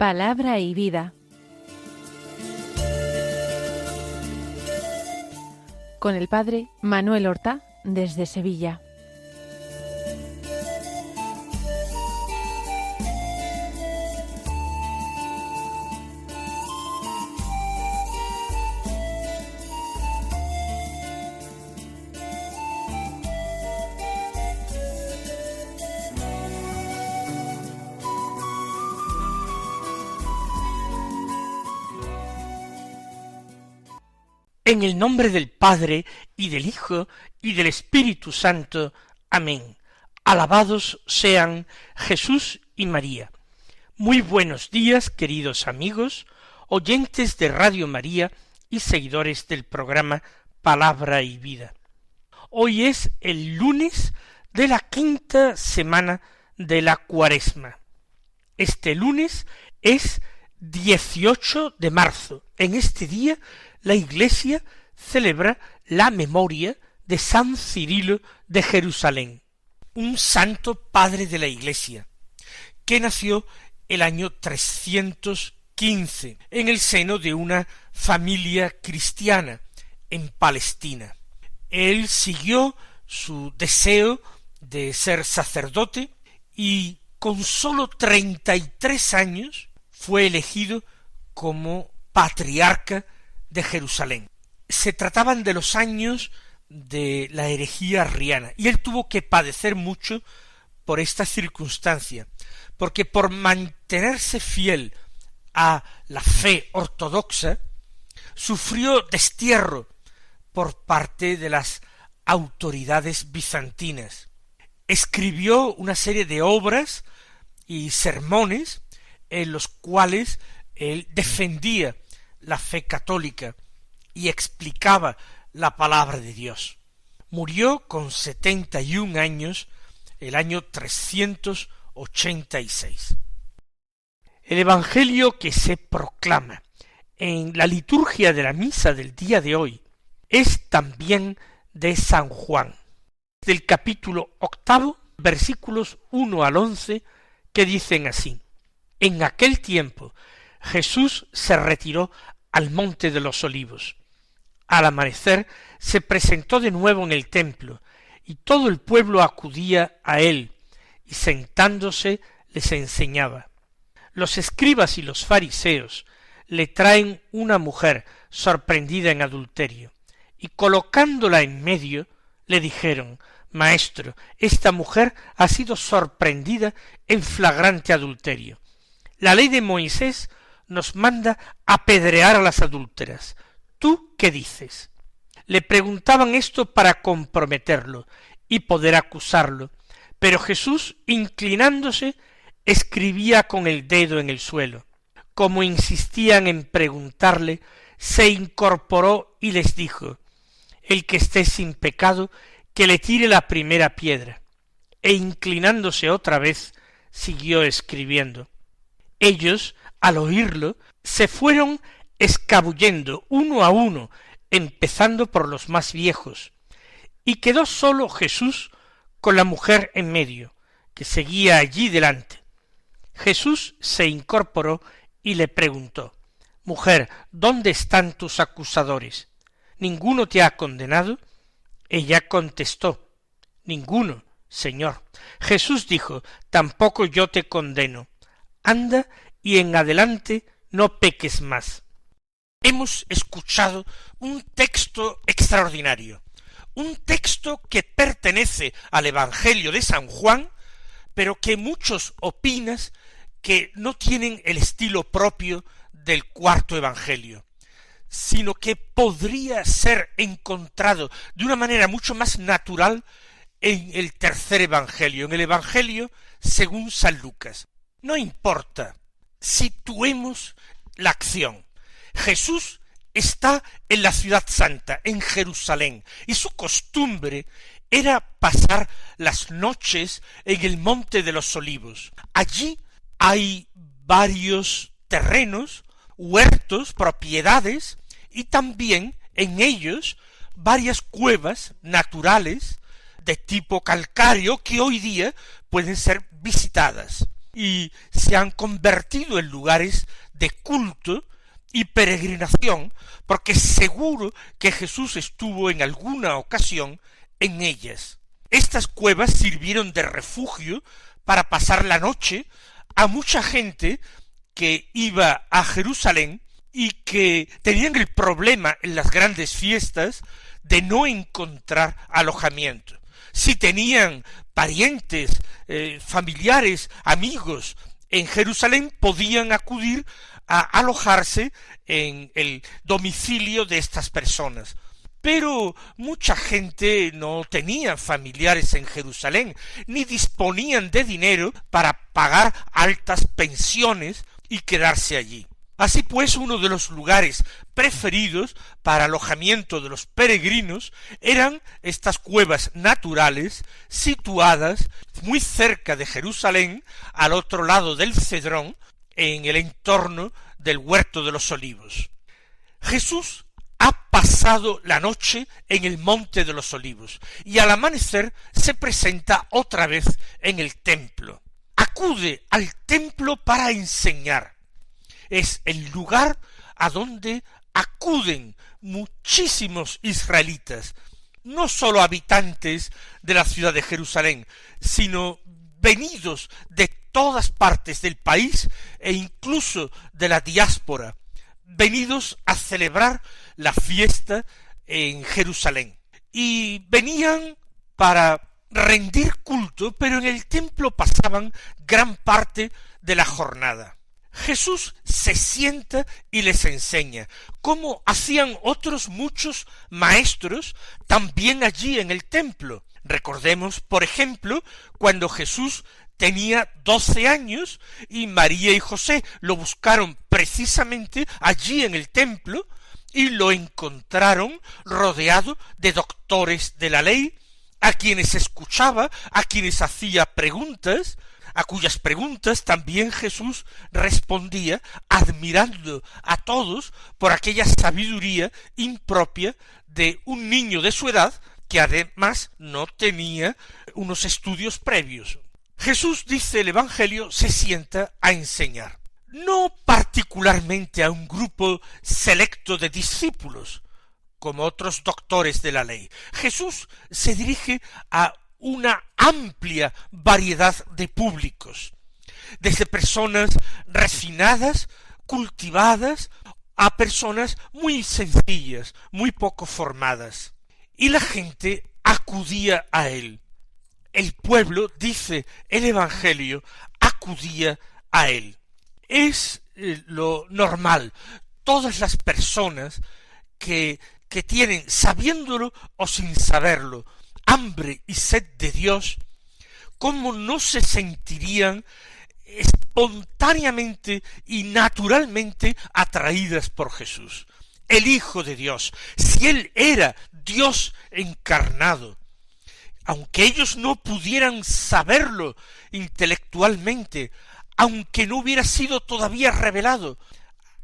Palabra y vida. Con el padre Manuel Horta, desde Sevilla. En el nombre del Padre, y del Hijo, y del Espíritu Santo. Amén. Alabados sean Jesús y María. Muy buenos días, queridos amigos, oyentes de Radio María y seguidores del programa Palabra y Vida. Hoy es el lunes de la quinta semana de la Cuaresma. Este lunes es 18 de marzo. En este día la Iglesia celebra la memoria de San Cirilo de Jerusalén, un santo padre de la Iglesia, que nació el año 315 en el seno de una familia cristiana en Palestina. Él siguió su deseo de ser sacerdote y con sólo 33 años fue elegido como patriarca de Jerusalén. Se trataban de los años de la herejía arriana, y él tuvo que padecer mucho por esta circunstancia, porque por mantenerse fiel a la fe ortodoxa, sufrió destierro por parte de las autoridades bizantinas. Escribió una serie de obras y sermones en los cuales él defendía la fe católica y explicaba la palabra de Dios. Murió con 71 años el año 386. El Evangelio que se proclama en la liturgia de la misa del día de hoy es también de San Juan, del capítulo 8, versículos 1 al 11, que dicen así: En aquel tiempo Jesús se retiró al monte de los olivos. Al amanecer se presentó de nuevo en el templo, y todo el pueblo acudía a él, y sentándose les enseñaba. Los escribas y los fariseos le traen una mujer sorprendida en adulterio, y colocándola en medio, le dijeron: Maestro, esta mujer ha sido sorprendida en flagrante adulterio. La ley de Moisés nos manda apedrear a las adúlteras. ¿Tú qué dices? Le preguntaban esto para comprometerlo y poder acusarlo, pero Jesús, inclinándose, escribía con el dedo en el suelo. Como insistían en preguntarle, se incorporó y les dijo: El que esté sin pecado, que le tire la primera piedra. E inclinándose otra vez, siguió escribiendo. Ellos, al oírlo, se fueron escabullendo uno a uno, empezando por los más viejos, y quedó solo Jesús con la mujer en medio, que seguía allí delante. Jesús se incorporó y le preguntó: Mujer, ¿dónde están tus acusadores? ¿Ninguno te ha condenado? Ella contestó: Ninguno, Señor. Jesús dijo: Tampoco yo te condeno. Anda y en adelante no peques más. Hemos escuchado un texto extraordinario, un texto que pertenece al Evangelio de San Juan, pero que muchos opinan que no tienen el estilo propio del cuarto Evangelio, sino que podría ser encontrado de una manera mucho más natural en el tercer Evangelio, en el Evangelio según San Lucas. No importa, situemos la acción. Jesús está en la ciudad santa, en Jerusalén, y su costumbre era pasar las noches en el monte de los olivos. Allí hay varios terrenos, huertos, propiedades, y también en ellos varias cuevas naturales de tipo calcáreo que hoy día pueden ser visitadas. y se han convertido en lugares de culto y peregrinación, porque seguro que Jesús estuvo en alguna ocasión en ellas. Estas cuevas sirvieron de refugio para pasar la noche a mucha gente que iba a Jerusalén y que tenían el problema en las grandes fiestas de no encontrar alojamiento. Si tenían parientes, familiares, amigos en Jerusalén, podían acudir a alojarse en el domicilio de estas personas. Pero mucha gente no tenía familiares en Jerusalén, ni disponían de dinero para pagar altas pensiones y quedarse allí. Así pues, uno de los lugares preferidos para alojamiento de los peregrinos eran estas cuevas naturales situadas muy cerca de Jerusalén, al otro lado del Cedrón, en el entorno del Huerto de los Olivos. Jesús ha pasado la noche en el Monte de los Olivos y al amanecer se presenta otra vez en el templo. Acude al templo para enseñar. Es el lugar a donde acuden muchísimos israelitas, no sólo habitantes de la ciudad de Jerusalén, sino venidos de todas partes del país e incluso de la diáspora, venidos a celebrar la fiesta en Jerusalén. Y venían para rendir culto, pero en el templo pasaban gran parte de la jornada. Jesús se sienta y les enseña, como hacían otros muchos maestros también allí en el templo. Recordemos, por ejemplo, cuando Jesús tenía 12 años y María y José lo buscaron precisamente allí en el templo y lo encontraron rodeado de doctores de la ley, a quienes escuchaba, a quienes hacía preguntas, a cuyas preguntas también Jesús respondía, admirando a todos por aquella sabiduría impropia de un niño de su edad, que además no tenía unos estudios previos. Jesús, dice el Evangelio, se sienta a enseñar, no particularmente a un grupo selecto de discípulos, como otros doctores de la ley. Jesús se dirige a una amplia variedad de públicos, desde personas refinadas, cultivadas, a personas muy sencillas, muy poco formadas. Y la gente acudía a él. El pueblo, dice el Evangelio, acudía a él. Es lo normal. Todas las personas que tienen, sabiéndolo o sin saberlo, hambre y sed de Dios, ¿cómo no se sentirían espontáneamente y naturalmente atraídas por Jesús? El Hijo de Dios, si Él era Dios encarnado, aunque ellos no pudieran saberlo intelectualmente, aunque no hubiera sido todavía revelado,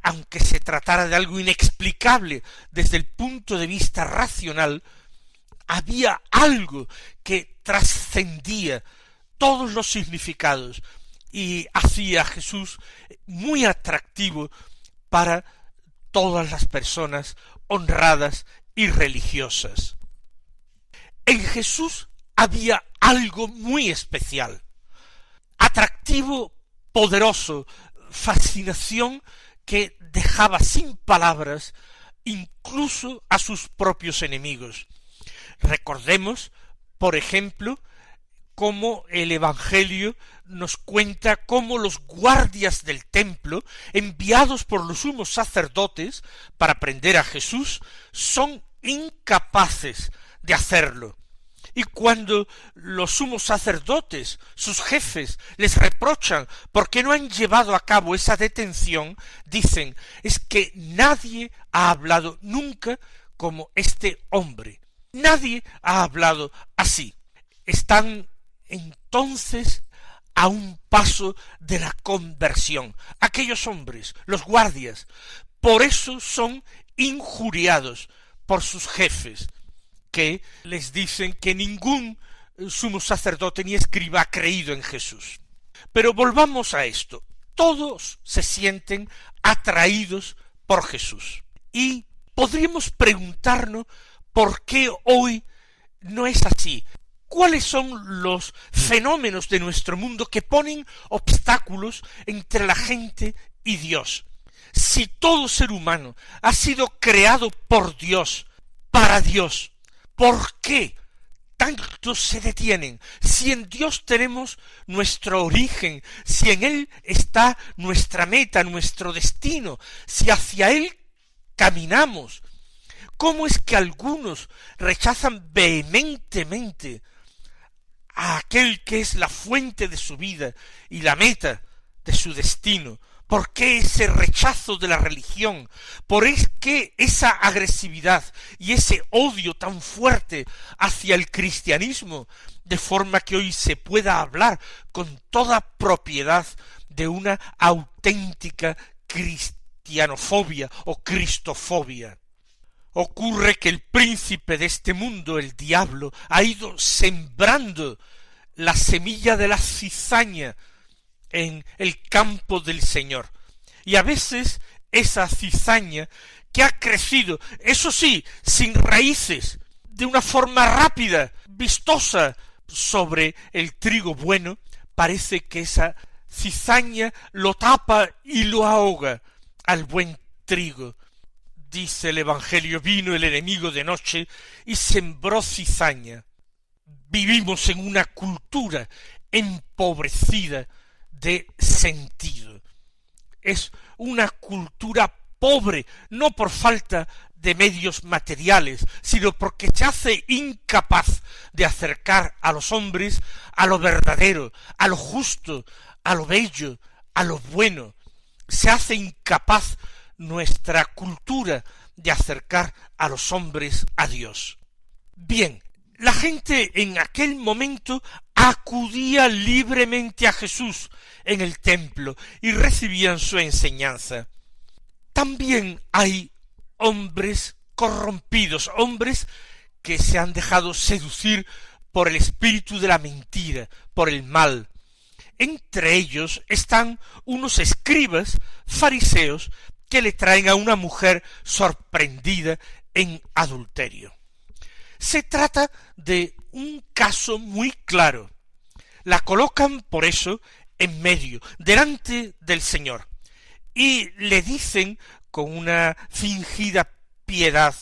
aunque se tratara de algo inexplicable desde el punto de vista racional, había algo que trascendía todos los significados y hacía a Jesús muy atractivo para todas las personas honradas y religiosas. En Jesús había algo muy especial, atractivo, poderoso, fascinación que dejaba sin palabras incluso a sus propios enemigos. Recordemos, por ejemplo, cómo el Evangelio nos cuenta cómo los guardias del templo, enviados por los sumos sacerdotes para prender a Jesús, son incapaces de hacerlo. Y cuando los sumos sacerdotes, sus jefes, les reprochan porque no han llevado a cabo esa detención, dicen, es que nadie ha hablado nunca como este hombre. Nadie ha hablado así. Están entonces a un paso de la conversión. Aquellos hombres, los guardias, por eso son injuriados por sus jefes, que les dicen que ningún sumo sacerdote ni escriba ha creído en Jesús. Pero volvamos a esto. Todos se sienten atraídos por Jesús. Y podríamos preguntarnos por qué hoy no es así. ¿Cuáles son los fenómenos de nuestro mundo que ponen obstáculos entre la gente y Dios? Si todo ser humano ha sido creado por Dios, para Dios, ¿por qué tantos se detienen? Si en Dios tenemos nuestro origen, si en Él está nuestra meta, nuestro destino, si hacia Él caminamos, ¿cómo es que algunos rechazan vehementemente a aquel que es la fuente de su vida y la meta de su destino? ¿Por qué ese rechazo de la religión? ¿Por qué esa agresividad y ese odio tan fuerte hacia el cristianismo? De forma que hoy se pueda hablar con toda propiedad de una auténtica cristianofobia o cristofobia. Ocurre que el príncipe de este mundo, el diablo, ha ido sembrando la semilla de la cizaña en el campo del Señor. Y a veces esa cizaña que ha crecido, eso sí, sin raíces, de una forma rápida, vistosa, sobre el trigo bueno, parece que esa cizaña lo tapa y lo ahoga al buen trigo. Dice el Evangelio, vino el enemigo de noche y sembró cizaña. Vivimos en una cultura empobrecida de sentido. Es una cultura pobre, no por falta de medios materiales, sino porque se hace incapaz de acercar a los hombres a lo verdadero, a lo justo, a lo bello, a lo bueno. Se hace incapaz nuestra cultura de acercar a los hombres a Dios. Bien, la gente en aquel momento acudía libremente a Jesús en el templo y recibían su enseñanza. También hay hombres corrompidos, hombres que se han dejado seducir por el espíritu de la mentira, por el mal. Entre ellos están unos escribas fariseos que le traen a una mujer sorprendida en adulterio. Se trata de un caso muy claro. La colocan por eso en medio, delante del Señor, y le dicen con una fingida piedad: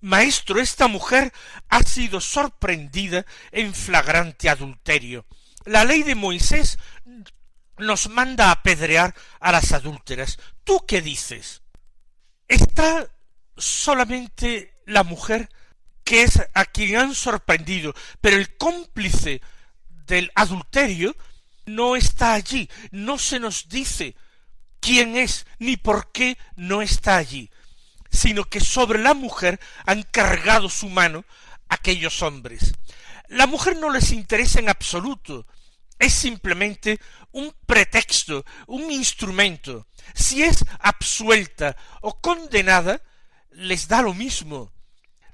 Maestro, esta mujer ha sido sorprendida en flagrante adulterio. La ley de Moisés nos manda a apedrear a las adúlteras. ¿Tú qué dices? Está solamente la mujer, que es a quien han sorprendido, pero el cómplice del adulterio no está allí. No se nos dice quién es ni por qué no está allí, sino que sobre la mujer han cargado su mano aquellos hombres. La mujer no les interesa en absoluto, es simplemente un pretexto, un instrumento. Si es absuelta o condenada, les da lo mismo.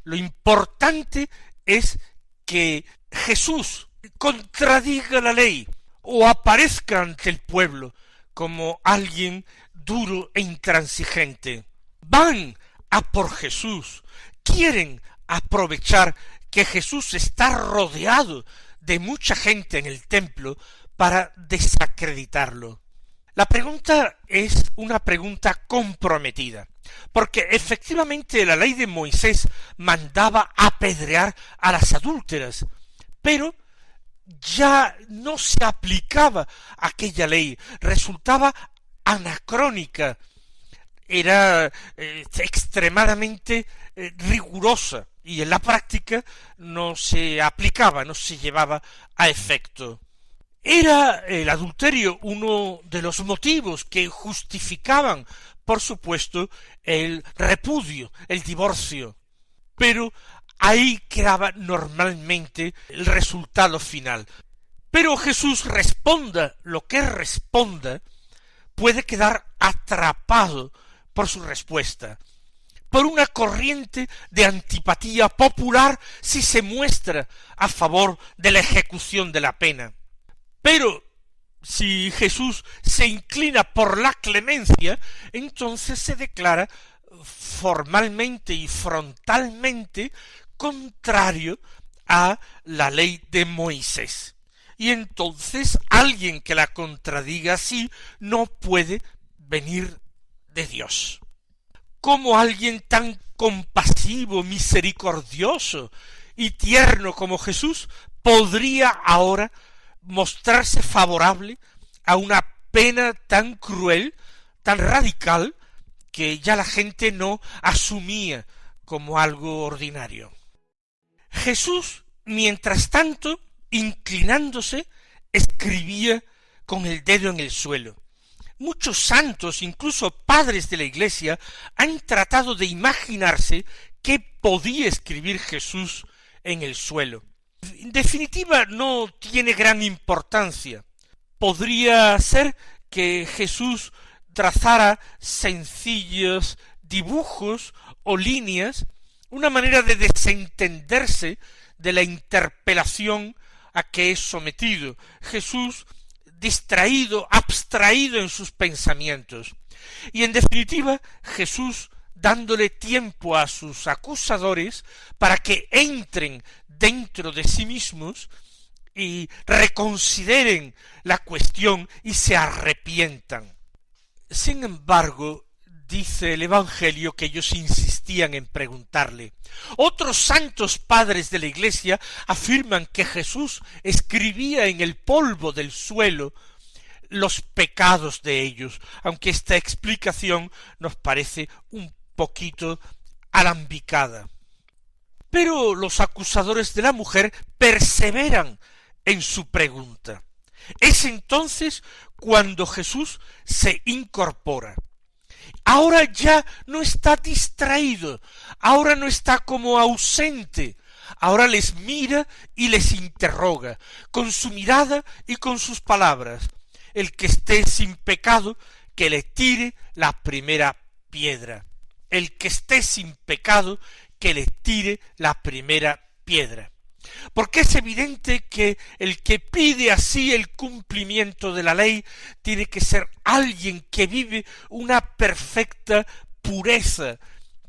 Lo importante es que Jesús contradiga la ley o aparezca ante el pueblo como alguien duro e intransigente. Van a por Jesús, quieren aprovechar que Jesús está rodeado de mucha gente en el templo para desacreditarlo. La pregunta es una pregunta comprometida, porque efectivamente la ley de Moisés mandaba apedrear a las adúlteras, pero ya no se aplicaba aquella ley, resultaba anacrónica, era extremadamente rigurosa, y en la práctica no se aplicaba, no se llevaba a efecto. Era el adulterio uno de los motivos que justificaban, por supuesto, el repudio, el divorcio, pero ahí quedaba normalmente el resultado final. Pero Jesús, responda lo que responda, puede quedar atrapado por su respuesta, por una corriente de antipatía popular si se muestra a favor de la ejecución de la pena. Pero Si Jesús se inclina por la clemencia, entonces se declara formalmente y frontalmente contrario a la ley de Moisés. Y entonces alguien que la contradiga así no puede venir de Dios. ¿Cómo alguien tan compasivo, misericordioso y tierno como Jesús podría ahora mostrarse favorable a una pena tan cruel, tan radical, que ya la gente no asumía como algo ordinario? Jesús, mientras tanto, inclinándose, escribía con el dedo en el suelo. Muchos santos, incluso padres de la Iglesia, han tratado de imaginarse qué podía escribir Jesús en el suelo. En definitiva, no tiene gran importancia. Podría ser que Jesús trazara sencillos dibujos o líneas, una manera de desentenderse de la interpelación a que es sometido. Jesús distraído, abstraído en sus pensamientos. Y en definitiva, Jesús dándole tiempo a sus acusadores para que entren dentro de sí mismos y reconsideren la cuestión y se arrepientan. Sin embargo, dice el Evangelio que ellos insistían en preguntarle. Otros santos padres de la Iglesia afirman que Jesús escribía en el polvo del suelo los pecados de ellos, aunque esta explicación nos parece un poquito alambicada. Pero los acusadores de la mujer perseveran en su pregunta. Es entonces cuando Jesús se incorpora. Ahora ya no está distraído, ahora no está como ausente, ahora les mira y les interroga, con su mirada y con sus palabras. El que esté sin pecado, que le tire la primera piedra. El que esté sin pecado, que le tire la primera piedra. Porque es evidente que el que pide así el cumplimiento de la ley tiene que ser alguien que vive una perfecta pureza,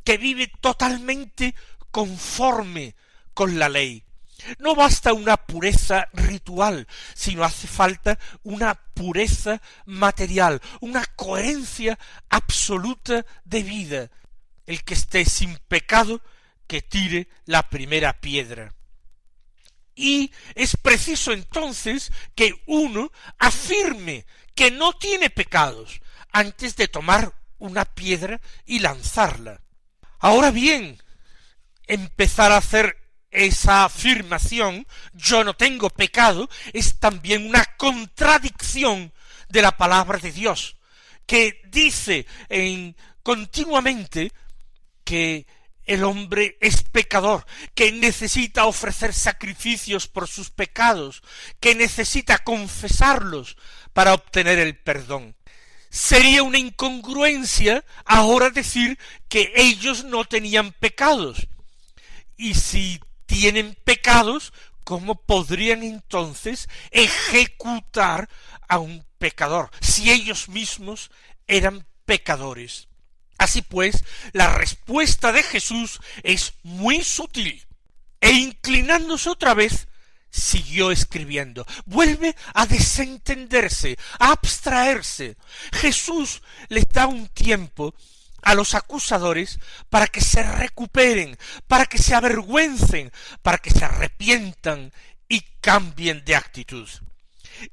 que vive totalmente conforme con la ley. No basta una pureza ritual, sino hace falta una pureza material, una coherencia absoluta de vida. El que esté sin pecado, que tire la primera piedra. Y es preciso entonces que uno afirme que no tiene pecados antes de tomar una piedra y lanzarla. Ahora bien, empezar a hacer esa afirmación, yo no tengo pecado, es también una contradicción de la palabra de Dios, que dice continuamente que el hombre es pecador, que necesita ofrecer sacrificios por sus pecados, que necesita confesarlos para obtener el perdón. Sería una incongruencia ahora decir que ellos no tenían pecados. Y si tienen pecados, ¿cómo podrían entonces ejecutar a un pecador, si ellos mismos eran pecadores? Así pues, la respuesta de Jesús es muy sutil, e inclinándose otra vez, siguió escribiendo. Vuelve a desentenderse, a abstraerse. Jesús les da un tiempo a los acusadores para que se recuperen, para que se avergüencen, para que se arrepientan y cambien de actitud.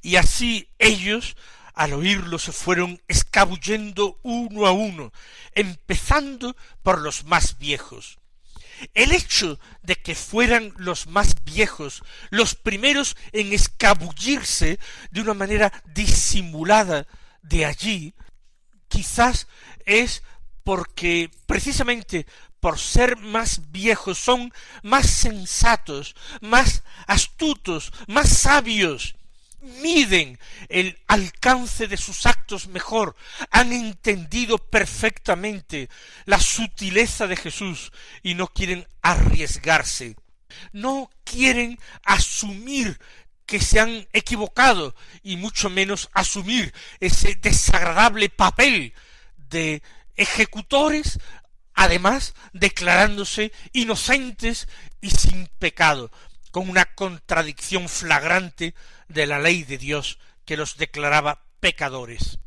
Y así ellos, al oírlo, se fueron escabullendo uno a uno, empezando por los más viejos. El hecho de que fueran los más viejos los primeros en escabullirse de una manera disimulada de allí, quizás es porque precisamente por ser más viejos son más sensatos, más astutos, más sabios, miden el alcance de sus actos mejor, han entendido perfectamente la sutileza de Jesús y no quieren arriesgarse, no quieren asumir que se han equivocado y mucho menos asumir ese desagradable papel de ejecutores, además declarándose inocentes y sin pecado, con una contradicción flagrante de la ley de Dios que los declaraba pecadores.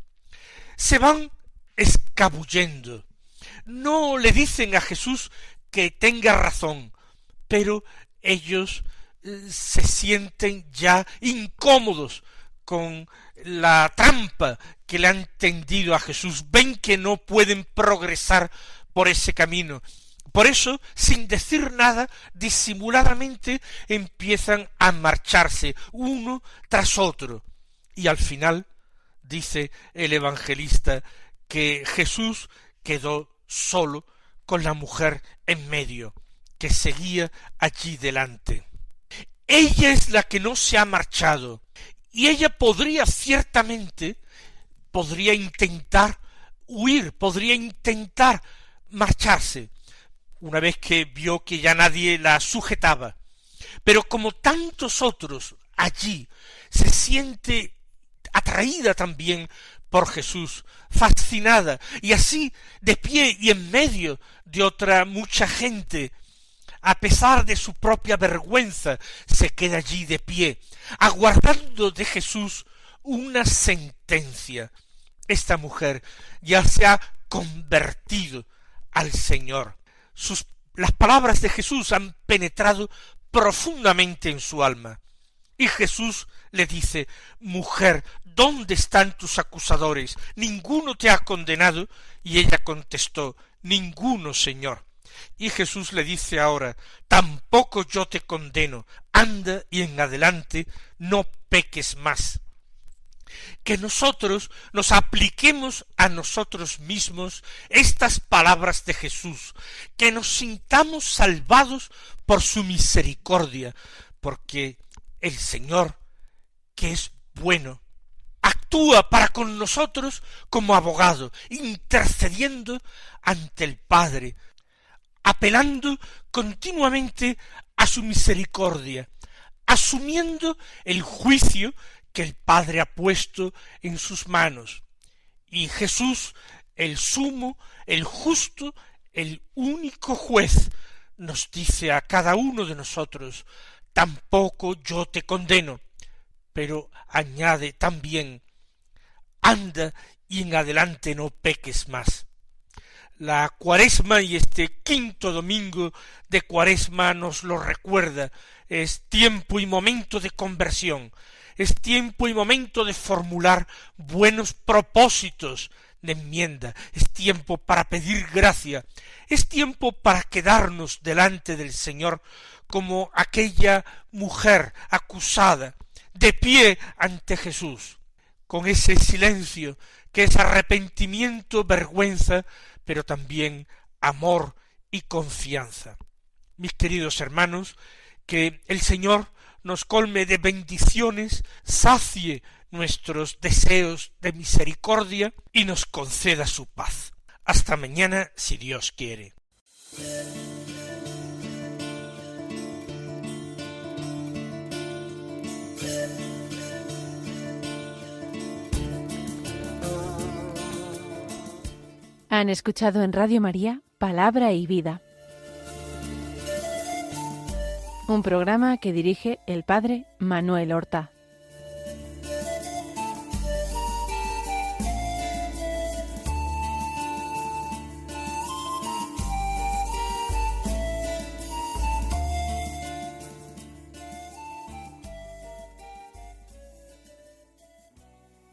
Se van escabullendo. No le dicen a Jesús que tenga razón, pero ellos se sienten ya incómodos con la trampa que le han tendido a Jesús. Ven que no pueden progresar por ese camino. Por eso, sin decir nada, disimuladamente empiezan a marcharse uno tras otro. Y al final, dice el evangelista, que Jesús quedó solo con la mujer en medio, que seguía allí delante. Ella es la que no se ha marchado, y ella podría intentar huir, podría intentar marcharse, una vez que vio que ya nadie la sujetaba. Pero como tantos otros allí, se siente atraída también por Jesús, fascinada, y así de pie y en medio de otra mucha gente, a pesar de su propia vergüenza, se queda allí de pie, aguardando de Jesús una sentencia. Esta mujer ya se ha convertido al Señor. Las palabras de Jesús han penetrado profundamente en su alma. Y Jesús le dice: mujer, ¿dónde están tus acusadores? ¿Ninguno te ha condenado? Y ella contestó: ninguno, Señor. Y Jesús le dice ahora: tampoco yo te condeno, anda y en adelante no peques más. Que nosotros nos apliquemos a nosotros mismos estas palabras de Jesús, que nos sintamos salvados por su misericordia, porque el Señor, que es bueno, actúa para con nosotros como abogado, intercediendo ante el Padre, apelando continuamente a su misericordia, asumiendo el juicio que el Padre ha puesto en sus manos. Y Jesús, el sumo, el justo, el único juez, nos dice a cada uno de nosotros: tampoco yo te condeno, pero añade también: anda y en adelante no peques más. La Cuaresma y este quinto domingo de Cuaresma nos lo recuerda. Es tiempo y momento de conversión, es tiempo y momento de formular buenos propósitos de enmienda, es tiempo para pedir gracia, es tiempo para quedarnos delante del Señor como aquella mujer acusada, de pie ante Jesús, con ese silencio que es arrepentimiento, vergüenza, pero también amor y confianza. Mis queridos hermanos, que el Señor nos colme de bendiciones, sacie nuestros deseos de misericordia y nos conceda su paz. Hasta mañana, si Dios quiere. Han escuchado en Radio María Palabra y Vida, un programa que dirige el Padre Manuel Horta.